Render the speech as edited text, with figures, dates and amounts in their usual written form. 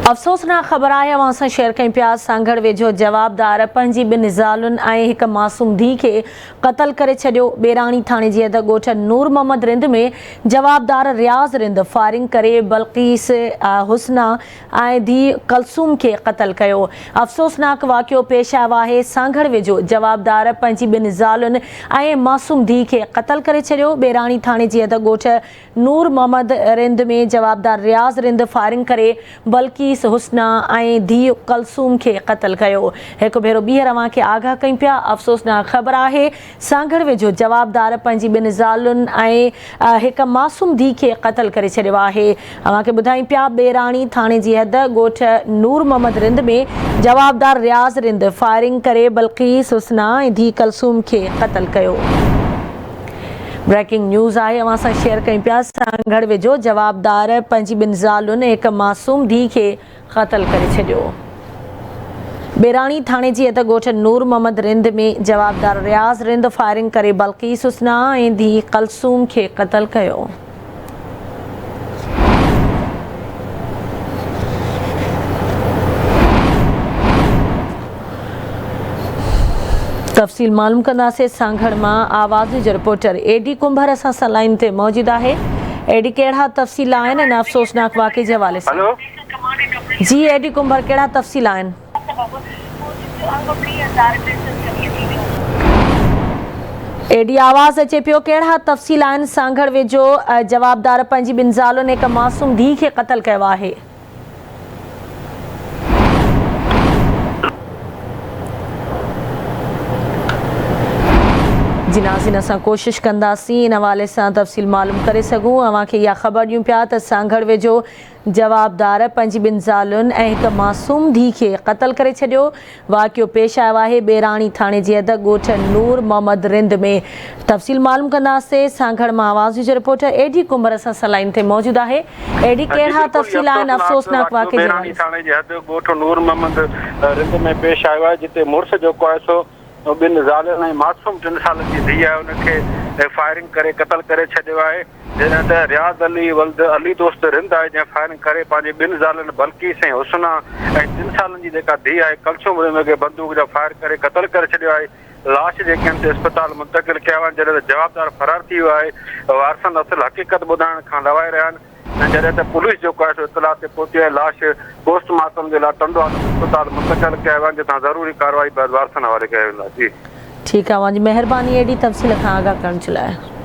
अफ़सोसनाक ख़बर आहे अवां सां शेयर कयूं पिया। सांगड़ वेझो जवाबदार पंहिंजी ॿिनि ज़ालुनि ऐं हिक मासूम धीउ खे क़तल करे छॾियो। बेराणी थाणे जी हद ॻोठ नूर मोहम्मद रिंद में जवाबदार रियाज़ रिंद फायरिंग करे बल्कीस हुस्ना ऐं धीउ कलसूम खे क़तल कयो। अफ़सोसनाक वाक़ियो पेश आयो आहे। सांगड़ वेझो जवाबदार पंहिंजी ॿिनि ज़ालुनि ऐं मासूम धीउ खे क़तल करे छॾियो। बेराणी थाणे जी हद ॻोठ नूर मोहम्मद रिंद में जवाबदार रियाज़ रिंद फायरिंग करे बल्कीस हुस्ना ऐं धीउ कलसूम खे क़तल कयो। हिकु भेरो ॿीहर अव्हां खे आगाह कयूं पिया। अफ़सोसनाक ख़बर आहे। सांगड़ वेझो जवाबदार पंहिंजी ॿिनि ज़ालुनि ऐं हिक मासूम धीउ खे क़तल करे छॾियो आहे। अव्हां खे ॿुधायूं पिया बेराणी थाणे जी हद ॻोठ नूर मोहम्मद रिंद में जवाबदार रियाज़ रिंद फायरिंग करे बल्कीस हुस्ना ऐं धीउ कलसूम खे क़तल कयो। ब्रेकिंग न्यूज़ आहे अवां सां शेयर कयूं पिया। सांगड़ वेझो जवाबदार पंहिंजी ॿिनि ज़ालुनि हिक मासूम धीउ खे क़तल करे छॾियो। बेराणी थाणे जी हद ॻोठ नूर मोहम्मद रिंद में जवाबदार रियाज़ रिंद फायरिंग करे बल्कीस हुस्ना ऐं धीउ कलसूम खे क़तल कयो। तफ़सील मालूम कंदासीं। सांगड़ मां आवाज़ जो रिपोर्टर एडी कुंभर असां सां लाइन ते मौजूद आहे। एडी कहिड़ा तफ़सील आहिनि इन अफ़सोसनाक वाक़े जे हवाले सां? जी एडी कुंभर, कहिड़ा तफ़सील आहिनि? एडी आवाज़ अचे पियो, कहिड़ा तफ़सील आहिनि? सांगड़ वेझो जवाबदार पंहिंजी ॿिनि ज़ालुनि हिक मासूम धीउ खे क़तल कयो आहे। जी नाज़रीन, असां कोशिशि कंदासीं इन हवाले सां तफ़सील मालूम करे सघूं। अव्हां खे इहा ख़बर ॾियूं पिया त सांगड़ वेझो जवाबदार पंहिंजी ॿिनि ज़ालुनि ऐं हिक मासूम धीउ खे क़तल करे छॾियो। वाक़ियो पेश आयो आहे बेराणी थाणे जी हद ॻोठ नूर मोहम्मद रिंद में। तफ़सील मालूम कंदासीं। सांगड़ मां आवाज़ जो रिपोर्टर एडी कुंभर असां सां लाइन ते मौजूद आहे। एडी कहिड़ा तफ़सील आहिनि अफ़सोसनाक वाक़े जे हवाले सां? थाणे जी हद ॻोठ नूर मोहम्मद रिंद में पेश आयो आहे, जिते मुड़ुस जेको आहे सो ॿिनि ज़ालुनि ऐं मासूम 3 सालनि जी धीउ आहे उनखे फायरिंग करे क़तल करे छॾियो आहे। जॾहिं त रियाज़ अली वल्द अली दोस्त रिंद आहे जंहिं फायरिंग करे पंहिंजे 2 ज़ालुनि बल्कीस ऐं हुस्ना ऐं 3 सालनि जी जेका धीउ आहे कलसूम खे बंदूक जा फायर करे क़तल करे छॾियो आहे। लाश जेके आहिनि अस्पताल मुंतक़िल कया आहिनि। जॾहिं त जवाबदार फरार थी वियो आहे। वारसनि असुल हक़ीक़त ॿुधाइण खां लवाए रहिया आहिनि। जॾहिं त पुलिस जेको आहे सो इतला ते पहुती आहे। लाश पोस्टमार्टम जे लाइ टंडवा अस्पताल मुंतक़िल कया विया आहिनि, जितां ज़रूरी कार्रवाई वारसनि हवाले कया वेंदा। जी ठीकु आहे, तव्हांजी महिरबानी एडी तफ़सील खां आगाह करण जे लाइ।